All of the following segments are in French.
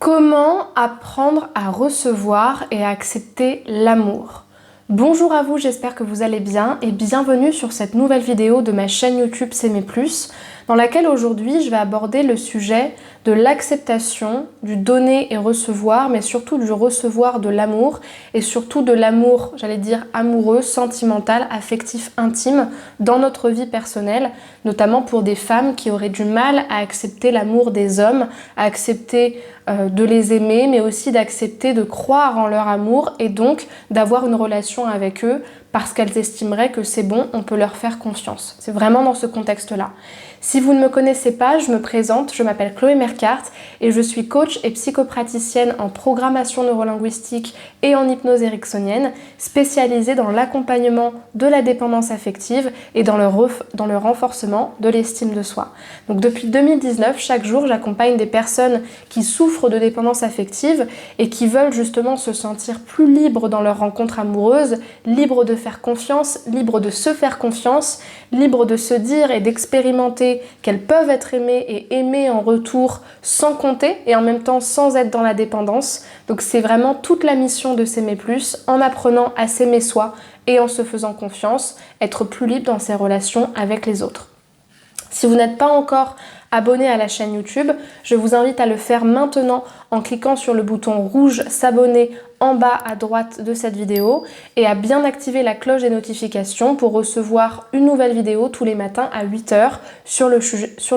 Comment apprendre à recevoir et à accepter l'amour? Bonjour à vous, j'espère que vous allez bien et bienvenue sur cette nouvelle vidéo de ma chaîne YouTube S'aimer plus, dans laquelle aujourd'hui je vais aborder le sujet de l'acceptation, du donner et recevoir, mais surtout du recevoir de l'amour et surtout de l'amour, j'allais dire amoureux, sentimental, affectif, intime dans notre vie personnelle, notamment pour des femmes qui auraient du mal à accepter l'amour des hommes, à accepter de les aimer, mais aussi d'accepter de croire en leur amour et donc d'avoir une relation avec eux parce qu'elles estimeraient que c'est bon, on peut leur faire confiance. C'est vraiment dans ce contexte-là. Si vous ne me connaissez pas, je me présente, je m'appelle Chloé Mercart et je suis coach et psychopraticienne en programmation neurolinguistique et en hypnose ericksonienne, spécialisée dans l'accompagnement de la dépendance affective et dans le renforcement de l'estime de soi. Donc depuis 2019, chaque jour, j'accompagne des personnes qui souffrent de dépendance affective et qui veulent justement se sentir plus libres dans leur rencontre amoureuse, libres de faire confiance, libres de se faire confiance, libres de se dire et d'expérimenter qu'elles peuvent être aimées et aimées en retour sans compter et en même temps sans être dans la dépendance. Donc c'est vraiment toute la mission de S'aimer plus, en apprenant à s'aimer soi et en se faisant confiance, être plus libre dans ses relations avec les autres. Si vous n'êtes pas encore abonné à la chaîne YouTube, je vous invite à le faire maintenant en cliquant sur le bouton rouge s'abonner en bas à droite de cette vidéo et à bien activer la cloche des notifications pour recevoir une nouvelle vidéo tous les matins à 8 h sur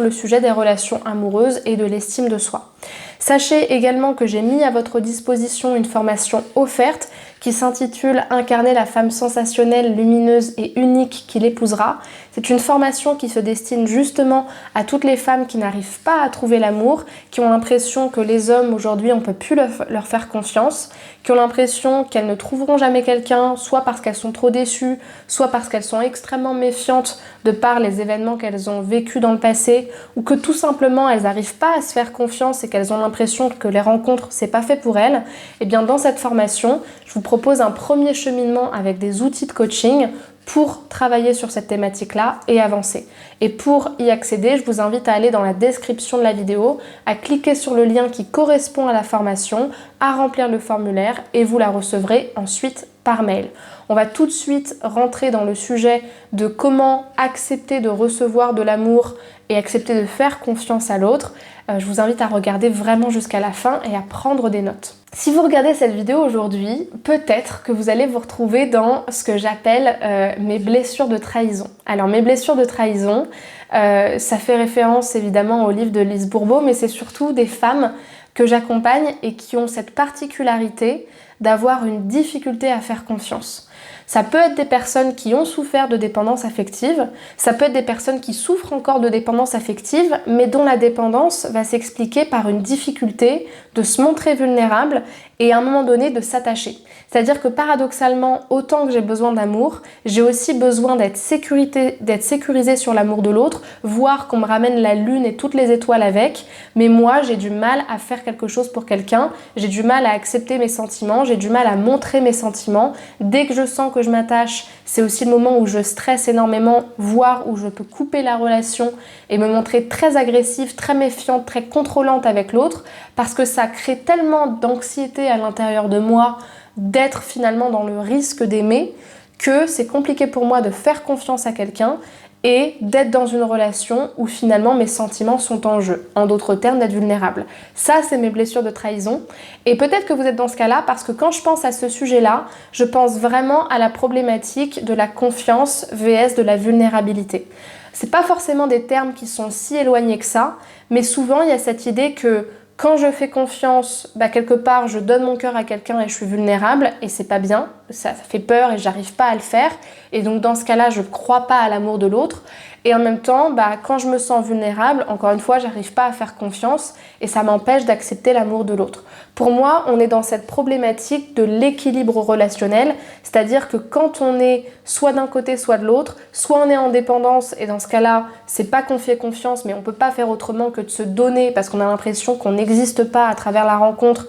le sujet des relations amoureuses et de l'estime de soi. Sachez également que j'ai mis à votre disposition une formation offerte qui s'intitule « Incarner la femme sensationnelle, lumineuse et unique qui l'épousera ». C'est une formation qui se destine justement à toutes les femmes qui n'arrivent pas à trouver l'amour, qui ont l'impression que les hommes aujourd'hui on ne peut plus leur faire confiance, qui ont l'impression qu'elles ne trouveront jamais quelqu'un, soit parce qu'elles sont trop déçues, soit parce qu'elles sont extrêmement méfiantes de par les événements qu'elles ont vécus dans le passé, ou que tout simplement elles n'arrivent pas à se faire confiance et qu'elles ont l'impression que les rencontres c'est pas fait pour elles. Et bien dans cette formation, je vous propose un premier cheminement avec des outils de coaching pour travailler sur cette thématique-là et avancer. Et pour y accéder, je vous invite à aller dans la description de la vidéo, à cliquer sur le lien qui correspond à la formation, à remplir le formulaire et vous la recevrez ensuite par mail. On va tout de suite rentrer dans le sujet de comment accepter de recevoir de l'amour et accepter de faire confiance à l'autre. Je vous invite à regarder vraiment jusqu'à la fin et à prendre des notes. Si vous regardez cette vidéo aujourd'hui, peut-être que vous allez vous retrouver dans ce que j'appelle mes blessures de trahison. Alors mes blessures de trahison, ça fait référence évidemment au livre de Lise Bourbeau, mais c'est surtout des femmes que j'accompagne et qui ont cette particularité d'avoir une difficulté à faire confiance. Ça peut être des personnes qui ont souffert de dépendance affective, ça peut être des personnes qui souffrent encore de dépendance affective, mais dont la dépendance va s'expliquer par une difficulté de se montrer vulnérable et à un moment donné de s'attacher. C'est-à-dire que paradoxalement, autant que j'ai besoin d'amour, j'ai aussi besoin d'être sécurisée sur l'amour de l'autre, voire qu'on me ramène la lune et toutes les étoiles avec, mais moi j'ai du mal à faire quelque chose pour quelqu'un, j'ai du mal à accepter mes sentiments, j'ai du mal à montrer mes sentiments. Dès que je sens que je m'attache, c'est aussi le moment où je stresse énormément, voire où je peux couper la relation et me montrer très agressive, très méfiante, très contrôlante avec l'autre, parce que ça crée tellement d'anxiété à l'intérieur de moi d'être finalement dans le risque d'aimer que c'est compliqué pour moi de faire confiance à quelqu'un et d'être dans une relation où finalement mes sentiments sont en jeu. En d'autres termes, d'être vulnérable. Ça, c'est mes blessures de trahison. Et peut-être que vous êtes dans ce cas-là parce que quand je pense à ce sujet-là, je pense vraiment à la problématique de la confiance vs de la vulnérabilité. C'est pas forcément des termes qui sont si éloignés que ça, mais souvent il y a cette idée que quand je fais confiance, quelque part je donne mon cœur à quelqu'un et je suis vulnérable et c'est pas bien, ça fait peur et j'arrive pas à le faire et donc dans ce cas-là je crois pas à l'amour de l'autre et en même temps quand je me sens vulnérable, encore une fois j'arrive pas à faire confiance et ça m'empêche d'accepter l'amour de l'autre. Pour moi on est dans cette problématique de l'équilibre relationnel, c'est-à-dire que quand on est soit d'un côté soit de l'autre, soit on est en dépendance et dans ce cas-là c'est pas qu'on fait confiance mais on peut pas faire autrement que de se donner parce qu'on a l'impression qu'on n'existe pas à travers la rencontre,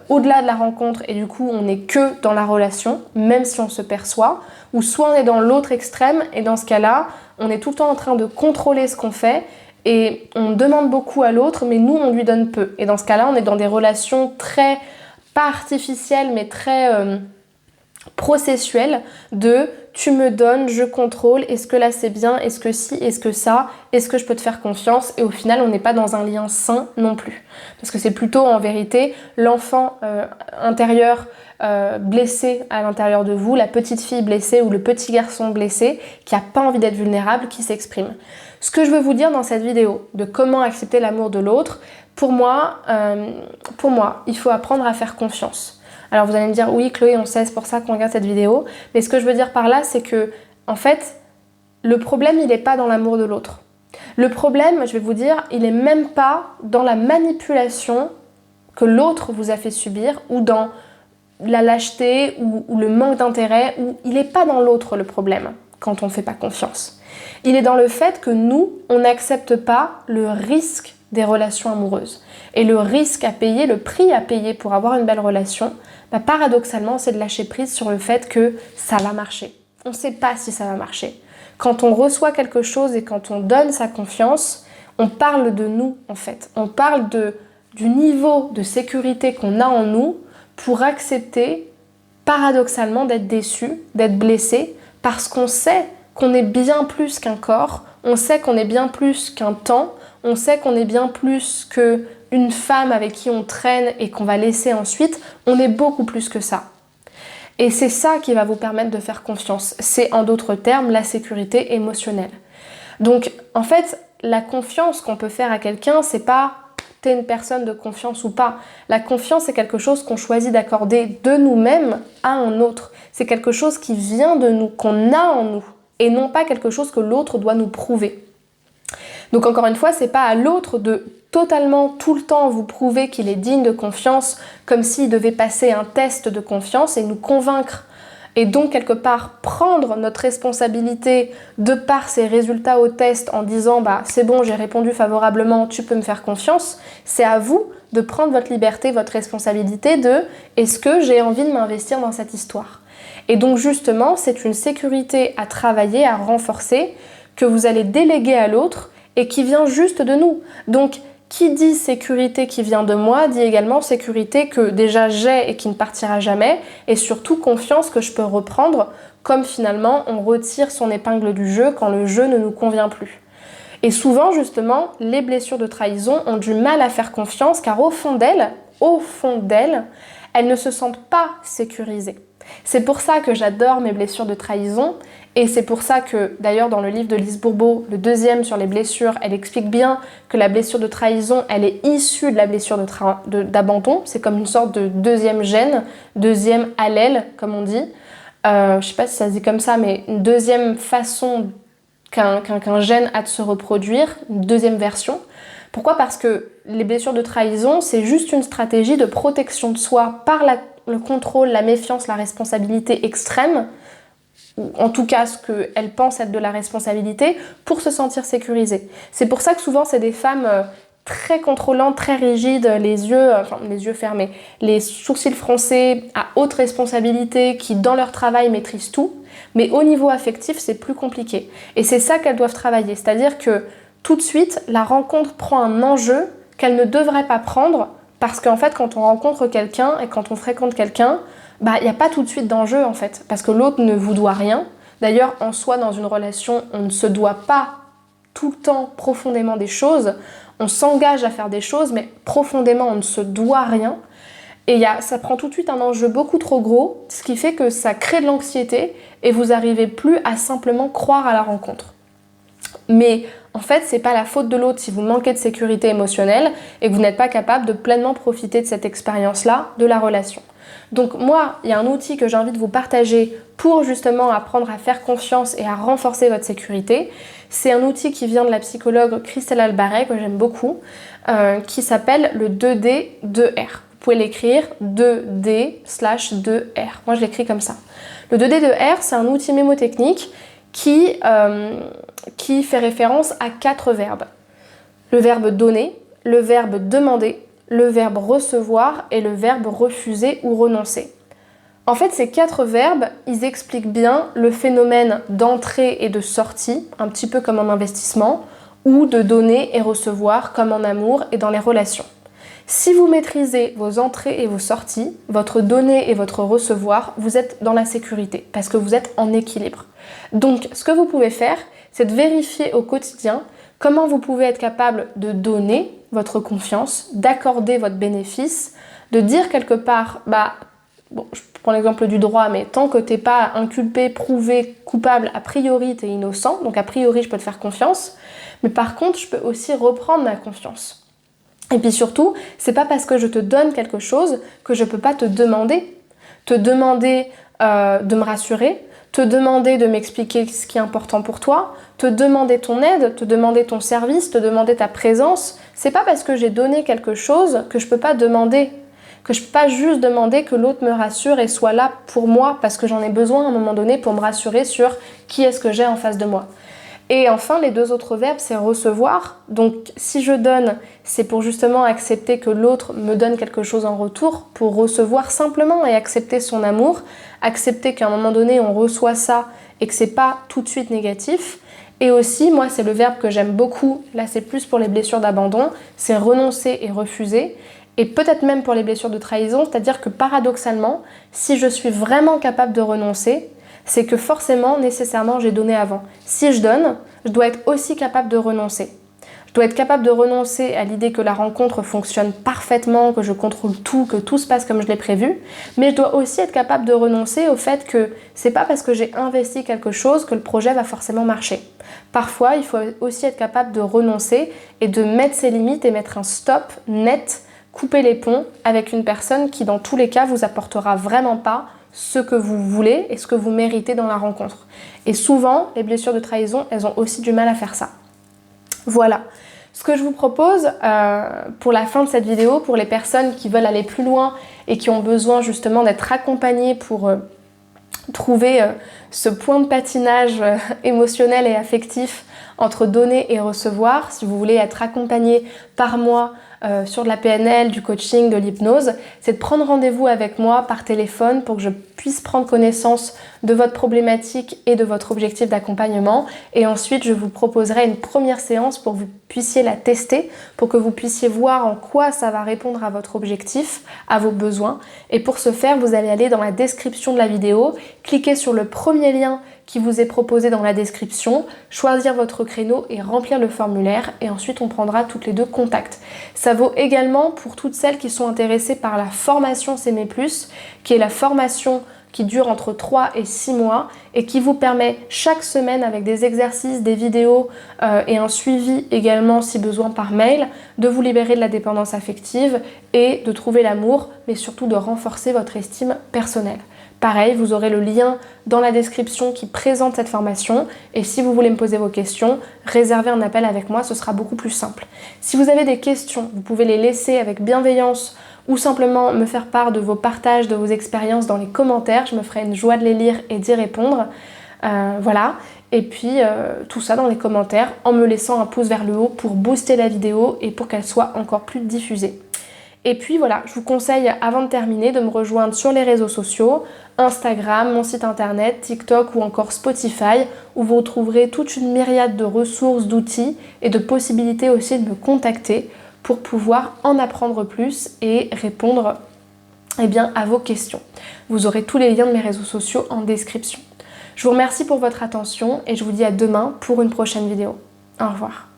au-delà de la rencontre et du coup on n'est que dans la relation même si on se perçoit, ou soit on est dans l'autre extrême et dans ce cas-là on est tout le temps en train de contrôler ce qu'on fait et on demande beaucoup à l'autre, mais nous, on lui donne peu. Et dans ce cas-là, on est dans des relations très, pas artificielles, mais très processuelles de tu me donnes, je contrôle, est-ce que là c'est bien, est-ce que si, est-ce que ça, est-ce que je peux te faire confiance? Et au final, on n'est pas dans un lien sain non plus. Parce que c'est plutôt en vérité l'enfant intérieur blessé à l'intérieur de vous, la petite fille blessée ou le petit garçon blessé qui n'a pas envie d'être vulnérable qui s'exprime. Ce que je veux vous dire dans cette vidéo de comment accepter l'amour de l'autre, pour moi, il faut apprendre à faire confiance. Alors vous allez me dire, oui Chloé, on sait, c'est pour ça qu'on regarde cette vidéo. Mais ce que je veux dire par là, c'est que, en fait, le problème, il n'est pas dans l'amour de l'autre. Le problème, je vais vous dire, il n'est même pas dans la manipulation que l'autre vous a fait subir ou dans la lâcheté ou le manque d'intérêt. Il n'est pas dans l'autre le problème quand on ne fait pas confiance. Il est dans le fait que nous, on n'accepte pas le risque des relations amoureuses. Et le risque à payer, le prix à payer pour avoir une belle relation, paradoxalement, c'est de lâcher prise sur le fait que ça va marcher. On ne sait pas si ça va marcher. Quand on reçoit quelque chose et quand on donne sa confiance, on parle de nous en fait. On parle du niveau de sécurité qu'on a en nous pour accepter paradoxalement d'être déçu, d'être blessé, parce qu'on sait qu'on est bien plus qu'un corps, on sait qu'on est bien plus qu'un temps, on sait qu'on est bien plus qu'une femme avec qui on traîne et qu'on va laisser ensuite, on est beaucoup plus que ça. Et c'est ça qui va vous permettre de faire confiance. C'est en d'autres termes la sécurité émotionnelle. Donc en fait, la confiance qu'on peut faire à quelqu'un, c'est pas t'es une personne de confiance ou pas. La confiance, c'est quelque chose qu'on choisit d'accorder de nous-mêmes à un autre. C'est quelque chose qui vient de nous, qu'on a en nous, et non pas quelque chose que l'autre doit nous prouver. Donc encore une fois, c'est pas à l'autre de totalement tout le temps vous prouver qu'il est digne de confiance, comme s'il devait passer un test de confiance et nous convaincre. Et donc quelque part prendre notre responsabilité de par ses résultats au test en disant c'est bon, j'ai répondu favorablement, tu peux me faire confiance. C'est à vous de prendre votre liberté, votre responsabilité de est-ce que j'ai envie de m'investir dans cette histoire. Et donc justement, c'est une sécurité à travailler, à renforcer, que vous allez déléguer à l'autre et qui vient juste de nous. Donc, qui dit sécurité qui vient de moi, dit également sécurité que déjà j'ai et qui ne partira jamais, et surtout confiance que je peux reprendre, comme finalement on retire son épingle du jeu quand le jeu ne nous convient plus. Et souvent, justement, les blessures de trahison ont du mal à faire confiance, car au fond d'elles, elles ne se sentent pas sécurisées. C'est pour ça que j'adore mes blessures de trahison, et c'est pour ça que, d'ailleurs, dans le livre de Lise Bourbeau, le 2e sur les blessures, elle explique bien que la blessure de trahison, elle est issue de la blessure d'abandon. C'est comme une sorte de deuxième gène, deuxième allèle, comme on dit. Je ne sais pas si ça se dit comme ça, mais une deuxième façon qu'un gène a de se reproduire, une deuxième version. Pourquoi? Parce que les blessures de trahison, c'est juste une stratégie de protection de soi par le contrôle, la méfiance, la responsabilité extrême, ou en tout cas ce qu'elles pensent être de la responsabilité, pour se sentir sécurisée. C'est pour ça que souvent c'est des femmes très contrôlantes, très rigides, les yeux fermés, les sourcils froncés, à haute responsabilité, qui dans leur travail maîtrisent tout, mais au niveau affectif c'est plus compliqué. Et c'est ça qu'elles doivent travailler, c'est-à-dire que tout de suite la rencontre prend un enjeu qu'elle ne devrait pas prendre, parce qu'en fait quand on rencontre quelqu'un et quand on fréquente quelqu'un, il n'y a pas tout de suite d'enjeu en fait, parce que l'autre ne vous doit rien. D'ailleurs, en soi, dans une relation, on ne se doit pas tout le temps profondément des choses. On s'engage à faire des choses, mais profondément, on ne se doit rien. Et ça prend tout de suite un enjeu beaucoup trop gros, ce qui fait que ça crée de l'anxiété et vous n'arrivez plus à simplement croire à la rencontre. Mais en fait, c'est pas la faute de l'autre si vous manquez de sécurité émotionnelle et que vous n'êtes pas capable de pleinement profiter de cette expérience-là de la relation. Donc moi, il y a un outil que j'ai envie de vous partager pour justement apprendre à faire confiance et à renforcer votre sécurité. C'est un outil qui vient de la psychologue Christelle Albaret, que j'aime beaucoup, qui s'appelle le 2D2R. Vous pouvez l'écrire 2D/2R. Moi, je l'écris comme ça. Le 2D2R, c'est un outil mémotechnique qui fait référence à 4 verbes. Le verbe donner, le verbe demander, le verbe recevoir et le verbe refuser ou renoncer. En fait, ces 4 verbes, ils expliquent bien le phénomène d'entrée et de sortie, un petit peu comme un investissement, ou de donner et recevoir comme en amour et dans les relations. Si vous maîtrisez vos entrées et vos sorties, votre donner et votre recevoir, vous êtes dans la sécurité parce que vous êtes en équilibre. Donc, ce que vous pouvez faire, c'est de vérifier au quotidien comment vous pouvez être capable de donner votre confiance, d'accorder votre bénéfice, de dire quelque part, bon, je prends l'exemple du droit, mais tant que t'es pas inculpé, prouvé, coupable, a priori t'es innocent, donc a priori je peux te faire confiance, mais par contre je peux aussi reprendre ma confiance. Et puis surtout, c'est pas parce que je te donne quelque chose que je peux pas te demander. Te demander de me rassurer, te demander de m'expliquer ce qui est important pour toi, te demander ton aide, te demander ton service, te demander ta présence. C'est pas parce que j'ai donné quelque chose que je peux pas demander, que je peux pas juste demander que l'autre me rassure et soit là pour moi parce que j'en ai besoin à un moment donné pour me rassurer sur qui est-ce que j'ai en face de moi. Et enfin, les deux autres verbes, c'est recevoir. Donc, si je donne, c'est pour justement accepter que l'autre me donne quelque chose en retour, pour recevoir simplement et accepter son amour, accepter qu'à un moment donné, on reçoit ça et que c'est pas tout de suite négatif. Et aussi, moi, c'est le verbe que j'aime beaucoup, là c'est plus pour les blessures d'abandon, c'est renoncer et refuser. Et peut-être même pour les blessures de trahison, c'est-à-dire que paradoxalement, si je suis vraiment capable de renoncer, c'est que forcément, nécessairement, j'ai donné avant. Si je donne, je dois être aussi capable de renoncer. Je dois être capable de renoncer à l'idée que la rencontre fonctionne parfaitement, que je contrôle tout, que tout se passe comme je l'ai prévu, mais je dois aussi être capable de renoncer au fait que c'est pas parce que j'ai investi quelque chose que le projet va forcément marcher. Parfois, il faut aussi être capable de renoncer et de mettre ses limites et mettre un stop net, couper les ponts avec une personne qui, dans tous les cas, vous apportera vraiment pas ce que vous voulez et ce que vous méritez dans la rencontre. Et souvent, les blessures de trahison, elles ont aussi du mal à faire ça. Voilà. Ce que je vous propose pour la fin de cette vidéo, pour les personnes qui veulent aller plus loin et qui ont besoin justement d'être accompagnées pour trouver ce point de patinage émotionnel et affectif entre donner et recevoir, si vous voulez être accompagné par moi sur de la PNL, du coaching, de l'hypnose, c'est de prendre rendez-vous avec moi par téléphone pour que je puisse prendre connaissance de votre problématique et de votre objectif d'accompagnement. Et ensuite, je vous proposerai une première séance pour que vous puissiez la tester, pour que vous puissiez voir en quoi ça va répondre à votre objectif, à vos besoins. Et pour ce faire, vous allez aller dans la description de la vidéo, cliquer sur le premier lien qui vous est proposé dans la description, choisir votre créneau et remplir le formulaire et ensuite on prendra toutes les deux contact. Ça vaut également pour toutes celles qui sont intéressées par la formation S'aimer plus, qui est la formation qui dure entre 3 et 6 mois et qui vous permet chaque semaine avec des exercices, des vidéos et un suivi également si besoin par mail, de vous libérer de la dépendance affective et de trouver l'amour, mais surtout de renforcer votre estime personnelle. Pareil, vous aurez le lien dans la description qui présente cette formation et si vous voulez me poser vos questions, réservez un appel avec moi, ce sera beaucoup plus simple. Si vous avez des questions, vous pouvez les laisser avec bienveillance ou simplement me faire part de vos partages, de vos expériences dans les commentaires. Je me ferai une joie de les lire et d'y répondre. Voilà. Et puis tout ça dans les commentaires en me laissant un pouce vers le haut pour booster la vidéo et pour qu'elle soit encore plus diffusée. Et puis voilà, je vous conseille avant de terminer de me rejoindre sur les réseaux sociaux, Instagram, mon site internet, TikTok ou encore Spotify, où vous retrouverez toute une myriade de ressources, d'outils et de possibilités aussi de me contacter pour pouvoir en apprendre plus et répondre à vos questions. Vous aurez tous les liens de mes réseaux sociaux en description. Je vous remercie pour votre attention et je vous dis à demain pour une prochaine vidéo. Au revoir.